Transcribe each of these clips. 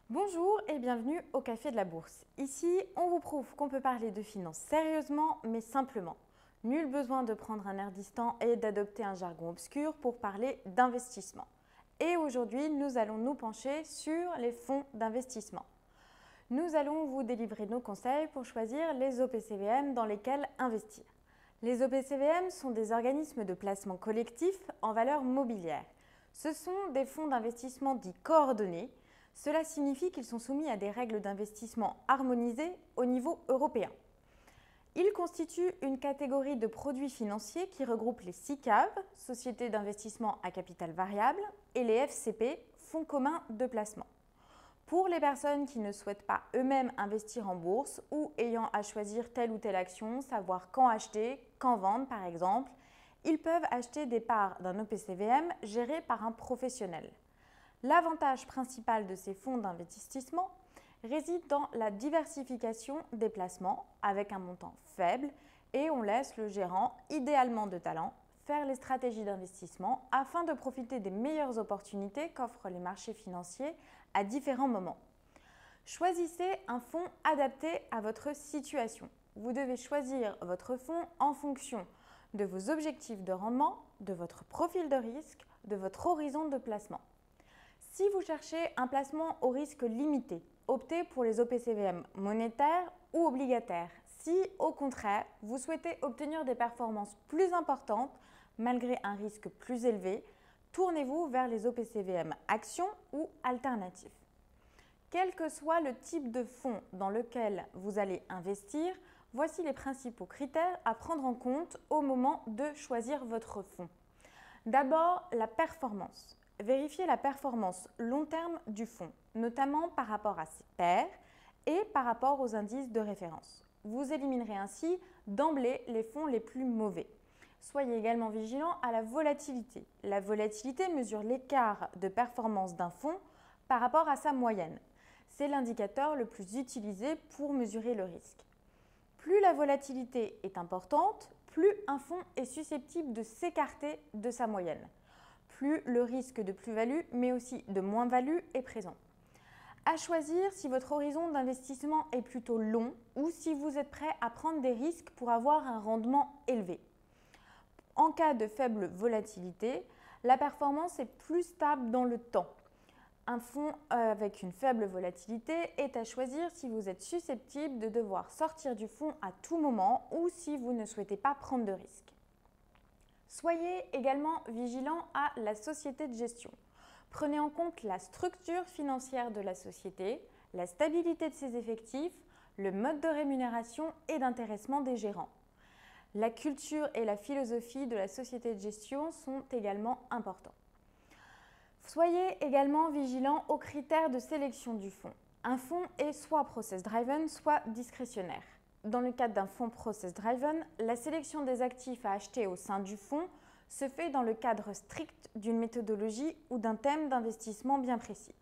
Bonjour et bienvenue au Café de la Bourse. Ici, on vous prouve qu'on peut parler de finances sérieusement mais simplement. Nul besoin de prendre un air distant et d'adopter un jargon obscur pour parler d'investissement. Et aujourd'hui, nous allons nous pencher sur les fonds d'investissement. Nous allons vous délivrer nos conseils pour choisir les OPCVM dans lesquels investir. Les OPCVM sont des organismes de placement collectif en valeur mobilière. Ce sont des fonds d'investissement dits coordonnés. Cela signifie qu'ils sont soumis à des règles d'investissement harmonisées au niveau européen. Ils constituent une catégorie de produits financiers qui regroupe les SICAV, sociétés d'investissement à capital variable, et les FCP, fonds communs de placement. Pour les personnes qui ne souhaitent pas eux-mêmes investir en bourse ou ayant à choisir telle ou telle action, savoir quand acheter, quand vendre par exemple, ils peuvent acheter des parts d'un OPCVM géré par un professionnel. L'avantage principal de ces fonds d'investissement réside dans la diversification des placements avec un montant faible et on laisse le gérant, idéalement de talent, faire les stratégies d'investissement afin de profiter des meilleures opportunités qu'offrent les marchés financiers à différents moments. Choisissez un fonds adapté à votre situation. Vous devez choisir votre fonds en fonction de vos objectifs de rendement, de votre profil de risque, de votre horizon de placement. Si vous cherchez un placement au risque limité, optez pour les OPCVM monétaires ou obligataires. Si, au contraire, vous souhaitez obtenir des performances plus importantes malgré un risque plus élevé, tournez-vous vers les OPCVM actions ou alternatifs. Quel que soit le type de fonds dans lequel vous allez investir, voici les principaux critères à prendre en compte au moment de choisir votre fonds. D'abord, la performance. Vérifiez la performance long terme du fonds, notamment par rapport à ses pairs et par rapport aux indices de référence. Vous éliminerez ainsi d'emblée les fonds les plus mauvais. Soyez également vigilant à la volatilité. La volatilité mesure l'écart de performance d'un fonds par rapport à sa moyenne. C'est l'indicateur le plus utilisé pour mesurer le risque. Plus la volatilité est importante, plus un fonds est susceptible de s'écarter de sa moyenne. Plus le risque de plus-value, mais aussi de moins-value est présent. À choisir si votre horizon d'investissement est plutôt long ou si vous êtes prêt à prendre des risques pour avoir un rendement élevé. En cas de faible volatilité, la performance est plus stable dans le temps. Un fonds avec une faible volatilité est à choisir si vous êtes susceptible de devoir sortir du fonds à tout moment ou si vous ne souhaitez pas prendre de risques. Soyez également vigilant à la société de gestion. Prenez en compte la structure financière de la société, la stabilité de ses effectifs, le mode de rémunération et d'intéressement des gérants. La culture et la philosophie de la société de gestion sont également importants. Soyez également vigilant aux critères de sélection du fonds. Un fonds est soit process-driven, soit discrétionnaire. Dans le cadre d'un fonds process-driven, la sélection des actifs à acheter au sein du fonds se fait dans le cadre strict d'une méthodologie ou d'un thème d'investissement bien précis.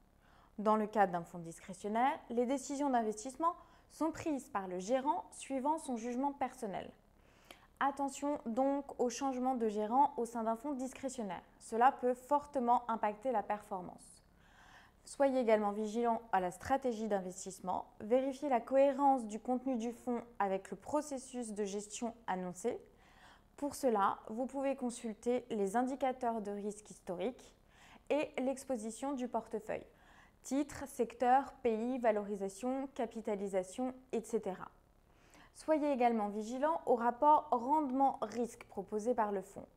Dans le cadre d'un fonds discrétionnaire, les décisions d'investissement sont prises par le gérant suivant son jugement personnel. Attention donc au changement de gérant au sein d'un fonds discrétionnaire. Cela peut fortement impacter la performance. Soyez également vigilant à la stratégie d'investissement. Vérifiez la cohérence du contenu du fonds avec le processus de gestion annoncé. Pour cela, vous pouvez consulter les indicateurs de risque historique et l'exposition du portefeuille. Titres, secteurs, pays, valorisation, capitalisation, etc. Soyez également vigilant au rapport rendement-risque proposé par le fonds.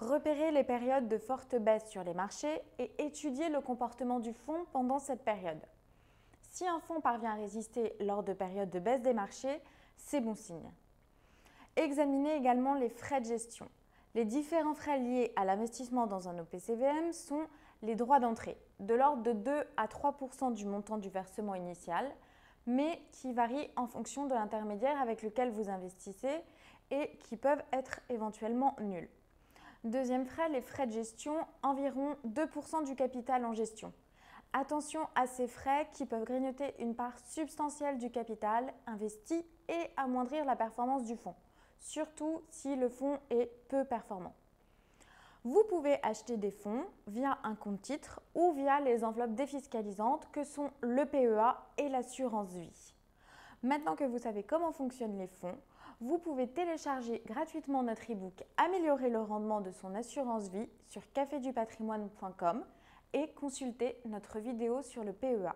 Repérez les périodes de forte baisse sur les marchés et étudiez le comportement du fonds pendant cette période. Si un fonds parvient à résister lors de périodes de baisse des marchés, c'est bon signe. Examinez également les frais de gestion. Les différents frais liés à l'investissement dans un OPCVM sont les droits d'entrée, de l'ordre de 2 à 3% du montant du versement initial, mais qui varient en fonction de l'intermédiaire avec lequel vous investissez et qui peuvent être éventuellement nuls. Deuxième frais, les frais de gestion, environ 2% du capital en gestion. Attention à ces frais qui peuvent grignoter une part substantielle du capital investi et amoindrir la performance du fonds, surtout si le fonds est peu performant. Vous pouvez acheter des fonds via un compte titre ou via les enveloppes défiscalisantes que sont le PEA et l'assurance vie. Maintenant que vous savez comment fonctionnent les fonds, vous pouvez télécharger gratuitement notre e-book Améliorer le rendement de son assurance vie sur cafédupatrimoine.com et consulter notre vidéo sur le PEA.